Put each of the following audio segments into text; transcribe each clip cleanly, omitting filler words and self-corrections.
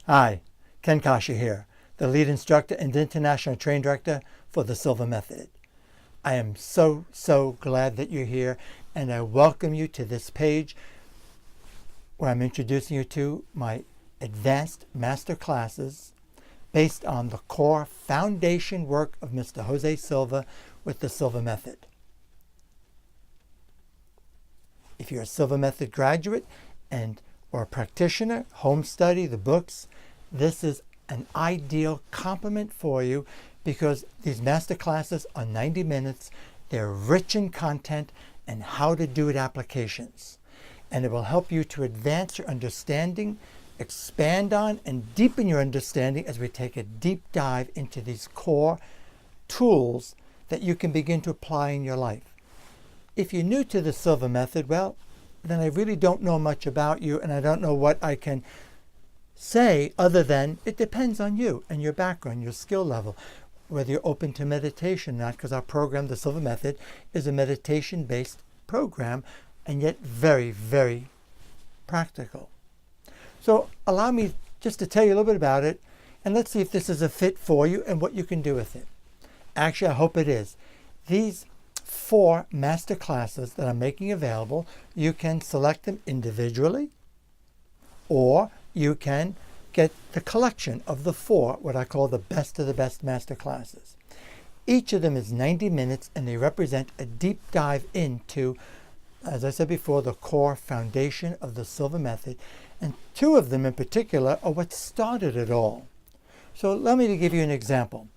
Hi, Ken Coscia here, the lead instructor and international training director for the Silva Method. I am so glad that you're here, and I welcome you to this page where I'm introducing you to my advanced master classes based on the core foundation work of Mr. Jose Silva with the Silva Method. If you're a Silva Method graduate or a practitioner, home study, the books, this is an ideal complement for you because these master classes are 90 minutes. They're rich in content and how to do it applications. And it will help you to advance your understanding, expand on and deepen your understanding as we take a deep dive into these core tools that you can begin to apply in your life. If you're new to the Silva Method, well, then I really don't know much about you, and I don't know what I can say other than it depends on you and your background, your skill level, whether you're open to meditation or not, because our program, the Silva Method, is a meditation-based program and yet very practical. So allow me just to tell you a little bit about it, and let's see if this is a fit for you and what you can do with it. Actually, I hope it is. These 4 master classes that I'm making available, you can select them individually, or you can get the collection of the 4, what I call the best of the best master classes. Each of them is 90 minutes, and they represent a deep dive into, as I said before, the core foundation of the Silva Method. And 2 of them in particular are what started it all. So let me give you an example.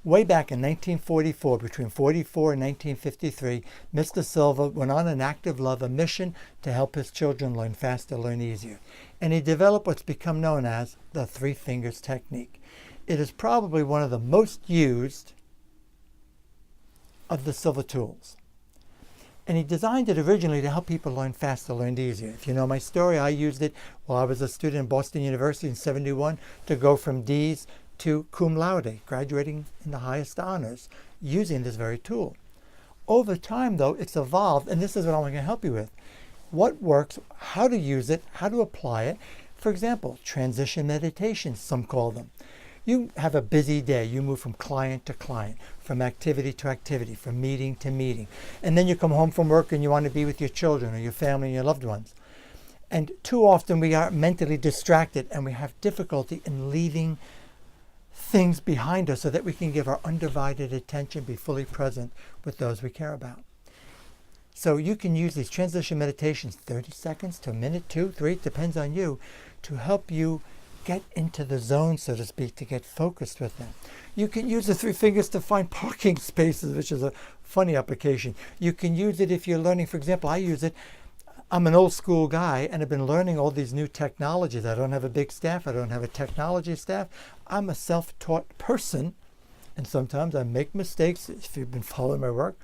Way back in 1944, between 44 and 1953, Mr. Silva went on an active love, a mission to help his children learn faster, learn easier. And he developed what's become known as the 3 fingers technique. It is probably one of the most used of the Silva tools. And he designed it originally to help people learn faster, learn easier. If you know my story, I used it while I was a student at Boston University in '71 to go from D's to cum laude, graduating in the highest honors, using this very tool. Over time, though, it's evolved, and this is what I'm going to help you with. What works, how to use it, how to apply it. For example, transition meditations, some call them. You have a busy day. You move from client to client, from activity to activity, from meeting to meeting. And then you come home from work and you want to be with your children or your family and your loved ones. And too often we are mentally distracted and we have difficulty in leaving things behind us so that we can give our undivided attention, be fully present with those we care about. So you can use these transition meditations, 30 seconds to a minute, 2, 3, depends on you, to help you get into the zone, so to speak, to get focused with them. You can use the 3 fingers to find parking spaces, which is a funny application. You can use it if you're learning, for example, I use it. I'm an old school guy and I've been learning all these new technologies. I don't have a big staff. I don't have a technology staff. I'm a self-taught person, and sometimes I make mistakes if you've been following my work.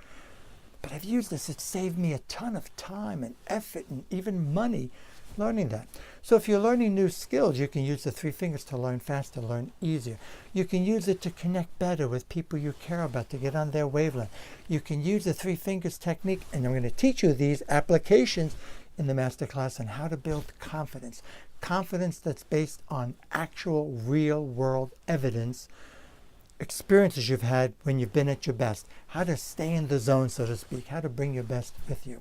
But I've used this. It saved me a ton of time and effort and even money learning that. So if you're learning new skills, you can use the 3 fingers to learn faster, learn easier. You can use it to connect better with people you care about, to get on their wavelength. You can use the 3 fingers technique, and I'm going to teach you these applications in the masterclass on how to build confidence. Confidence that's based on actual real world evidence, experiences you've had when you've been at your best, how to stay in the zone, so to speak, how to bring your best with you.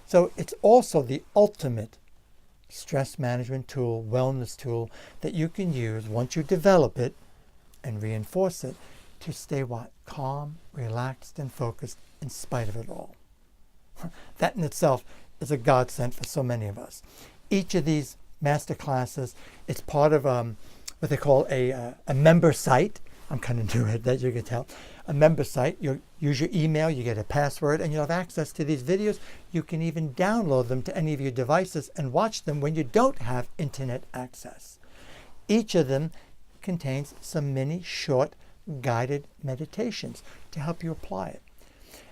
So it's also the ultimate stress management tool, wellness tool that you can use once you develop it and reinforce it to stay what? Calm, relaxed, and focused in spite of it all. That in itself is a godsend for so many of us. Each of these master classes, it's part of what they call a member site. I'm kind of new at that, you can tell. A member site, you use your email, you get a password, and you'll have access to these videos. You can even download them to any of your devices and watch them when you don't have internet access. Each of them contains some mini short guided meditations to help you apply it.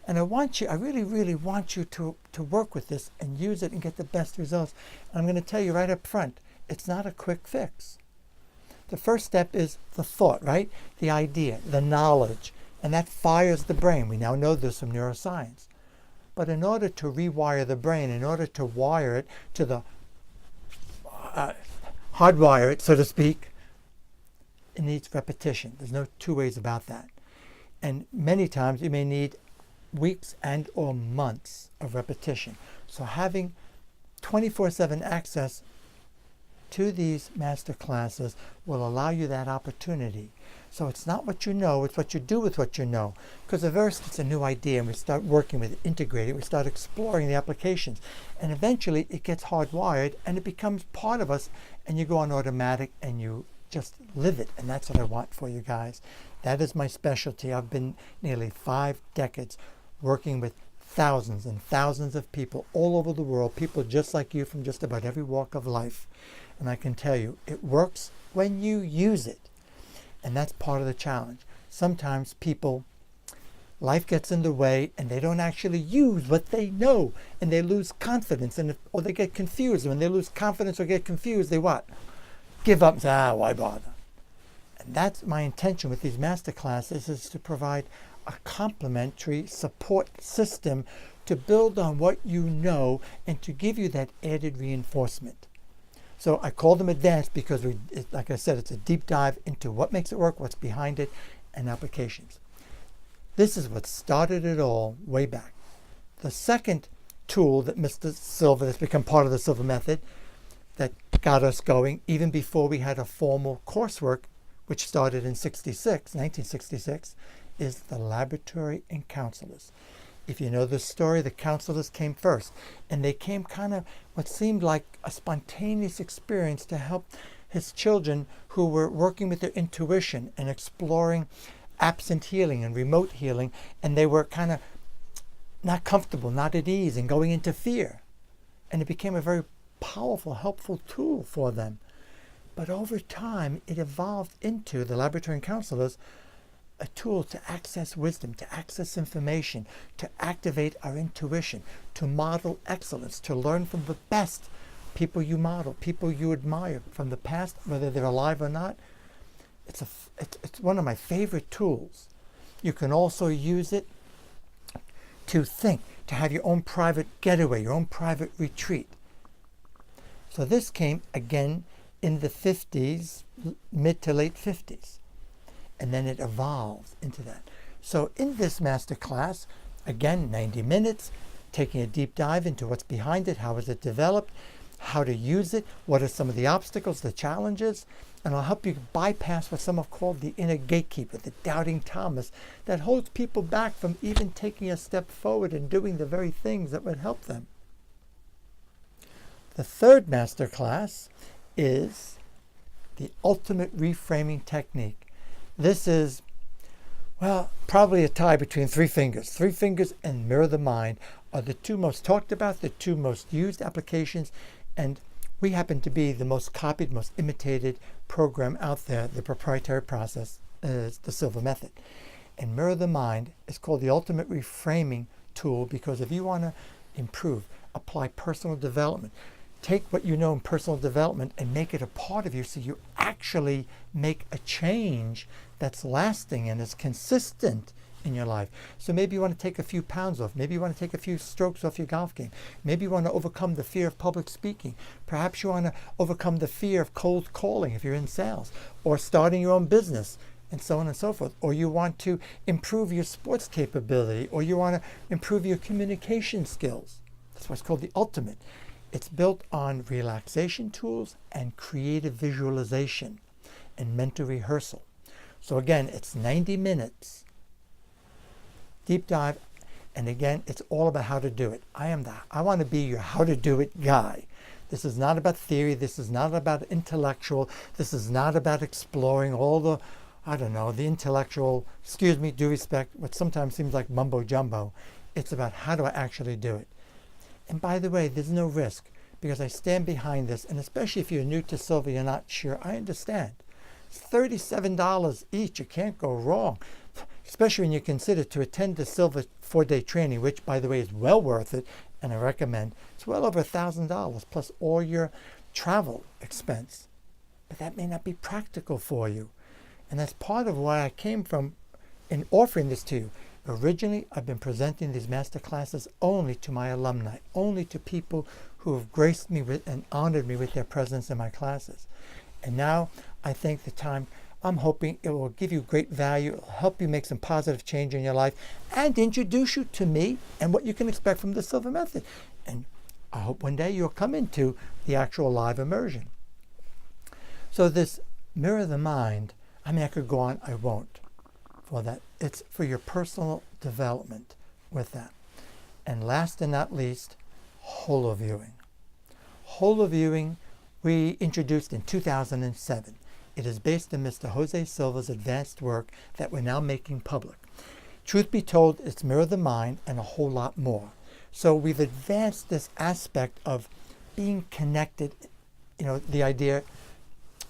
And I really want you to work with this and use it and get the best results. And I'm going to tell you right up front, it's not a quick fix. The first step is the thought, right? The idea, the knowledge, and that fires the brain. We now know this from neuroscience. But in order to rewire the brain, in order to wire it to the hardwire it, so to speak, it needs repetition. There's no two ways about that. And many times you may need weeks and or months of repetition. So having 24/7 access to these master classes will allow you that opportunity. So it's not what you know, it's what you do with what you know. Because at first it's a new idea and we start working with it, integrating, we start exploring the applications. And eventually it gets hardwired and it becomes part of us and you go on automatic and you just live it. And that's what I want for you guys. That is my specialty. I've been nearly 5 decades working with thousands and thousands of people all over the world, people just like you from just about every walk of life. And I can tell you, it works when you use it. And that's part of the challenge. Sometimes people, life gets in the way and they don't actually use what they know and they lose confidence or they get confused. And when they lose confidence or get confused, they what? Give up and say, why bother? And that's my intention with these master classes, is to provide a complementary support system to build on what you know and to give you that added reinforcement. So I call them advanced because, like I said, it's a deep dive into what makes it work, what's behind it, and applications. This is what started it all way back. The second tool that Mr. Silva, that's become part of the Silva Method, that got us going even before we had a formal coursework, which started in 1966, is the laboratory and counselors. If you know the story, the counselors came first, and they came kind of what seemed like a spontaneous experience to help his children who were working with their intuition and exploring absent healing and remote healing, and they were kind of not comfortable, not at ease, and going into fear. And it became a very powerful, helpful tool for them. But over time, it evolved into the laboratory and counselors, a tool to access wisdom, to access information, to activate our intuition, to model excellence, to learn from the best people you model, people you admire from the past, whether they're alive or not. It's one of my favorite tools. You can also use it to think, to have your own private getaway, your own private retreat. So this came again in the 50s, mid to late 50s. And then it evolved into that. So in this master class, again, 90 minutes, taking a deep dive into what's behind it, how is it developed, how to use it, what are some of the obstacles, the challenges, and I'll help you bypass what some have called the inner gatekeeper, the doubting Thomas, that holds people back from even taking a step forward and doing the very things that would help them. The third master class is the ultimate reframing technique. This is, well, probably a tie between three fingers. Three fingers and mirror the mind are the two most talked about, the two most used applications, and we happen to be the most copied, most imitated program out there. The proprietary process is the Silva Method. And mirror the mind is called the ultimate reframing tool because if you want to improve, apply personal development, take what you know in personal development and make it a part of you so you actually make a change that's lasting and is consistent in your life. So maybe you want to take a few pounds off. Maybe you want to take a few strokes off your golf game. Maybe you want to overcome the fear of public speaking. Perhaps you want to overcome the fear of cold calling if you're in sales or starting your own business and so on and so forth. Or you want to improve your sports capability or you want to improve your communication skills. That's what's called the ultimate. It's built on relaxation tools and creative visualization and mental rehearsal. So again, it's 90 minutes, deep dive, and again, it's all about how to do it. I want to be your how to do it guy. This is not about theory. This is not about intellectual. This is not about exploring all the, the intellectual, excuse me, due respect, what sometimes seems like mumbo jumbo. It's about how do I actually do it. And by the way, there's no risk because I stand behind this. And especially if you're new to Silva, you're not sure. I understand. It's $37 each. You can't go wrong. Especially when you consider to attend the Silva 4-day training, which, by the way, is well worth it. And I recommend. It's well over $1,000 plus all your travel expense. But that may not be practical for you. And that's part of why I came from in offering this to you. Originally, I've been presenting these master classes only to my alumni, only to people who have graced me with and honored me with their presence in my classes. And now I think the time I'm hoping it will give you great value, it'll help you make some positive change in your life, and introduce you to me and what you can expect from the Silva Method. And I hope one day you'll come into the actual live immersion. So this mirror the mind, I mean, I could go on, I won't for that. It's for your personal development with that. And last and not least, holoviewing. Holoviewing we introduced in 2007. It is based on Mr. Jose Silva's advanced work that we're now making public. Truth be told, it's mirror the mind and a whole lot more. So we've advanced this aspect of being connected, you know, the idea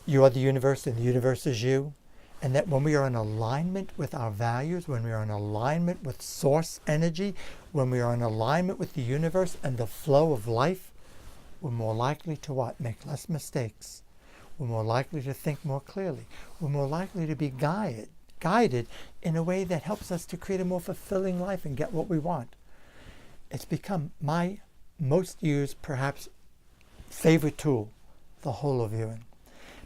you are the universe and the universe is you, and that when we are in alignment with our values, when we are in alignment with source energy, when we are in alignment with the universe and the flow of life, we're more likely to what? Make less mistakes. We're more likely to think more clearly. We're more likely to be guided in a way that helps us to create a more fulfilling life and get what we want. It's become my most used, perhaps, favorite tool, the holoviewing.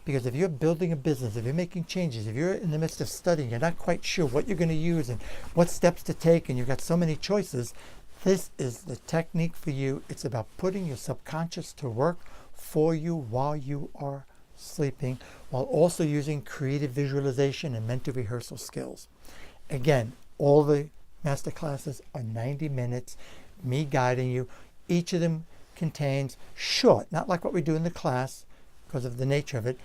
Because if you're building a business, if you're making changes, if you're in the midst of studying, you're not quite sure what you're going to use and what steps to take, and you've got so many choices, this is the technique for you. It's about putting your subconscious to work for you while you are sleeping, while also using creative visualization and mental rehearsal skills. Again, all the master classes are 90 minutes, me guiding you. Each of them contains short, not like what we do in the class because of the nature of it,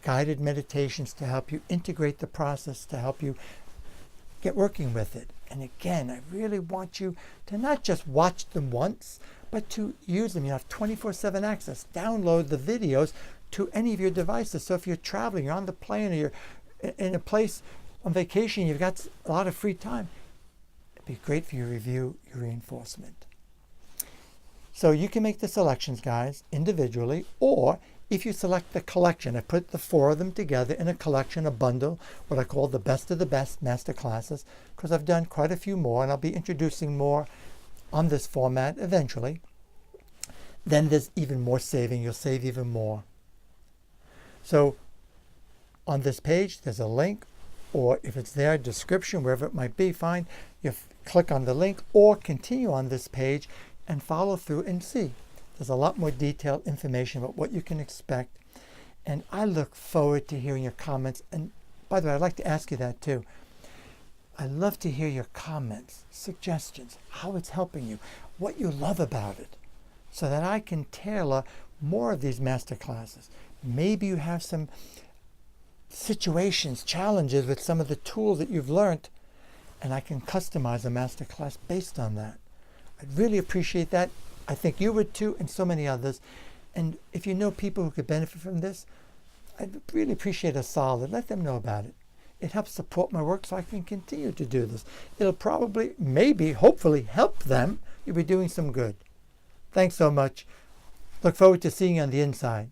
guided meditations to help you integrate the process, to help you get working with it. And again, I really want you to not just watch them once, but to use them. You have 24/7 access. Download the videos to any of your devices. So if you're traveling, you're on the plane, or you're in a place on vacation, you've got a lot of free time, it'd be great for your review, your reinforcement. So you can make the selections, guys, individually, or if you select the collection, I put the 4 of them together in a collection, a bundle, what I call the best of the best master classes, because I've done quite a few more, and I'll be introducing more on this format eventually. Then there's even more saving. You'll save even more. So on this page, there's a link, or if it's there, description, wherever it might be, fine. You click on the link or continue on this page and follow through and see. There's a lot more detailed information about what you can expect. And I look forward to hearing your comments. And by the way, I'd like to ask you that too. I love to hear your comments, suggestions, how it's helping you, what you love about it, so that I can tailor more of these master classes. Maybe you have some situations, challenges with some of the tools that you've learned, and I can customize a master class based on that. I'd really appreciate that. I think you would too, and so many others. And if you know people who could benefit from this, I'd really appreciate a solid. Let them know about it. It helps support my work so I can continue to do this. It'll probably, maybe, hopefully help them. You'll be doing some good. Thanks so much. Look forward to seeing you on the inside.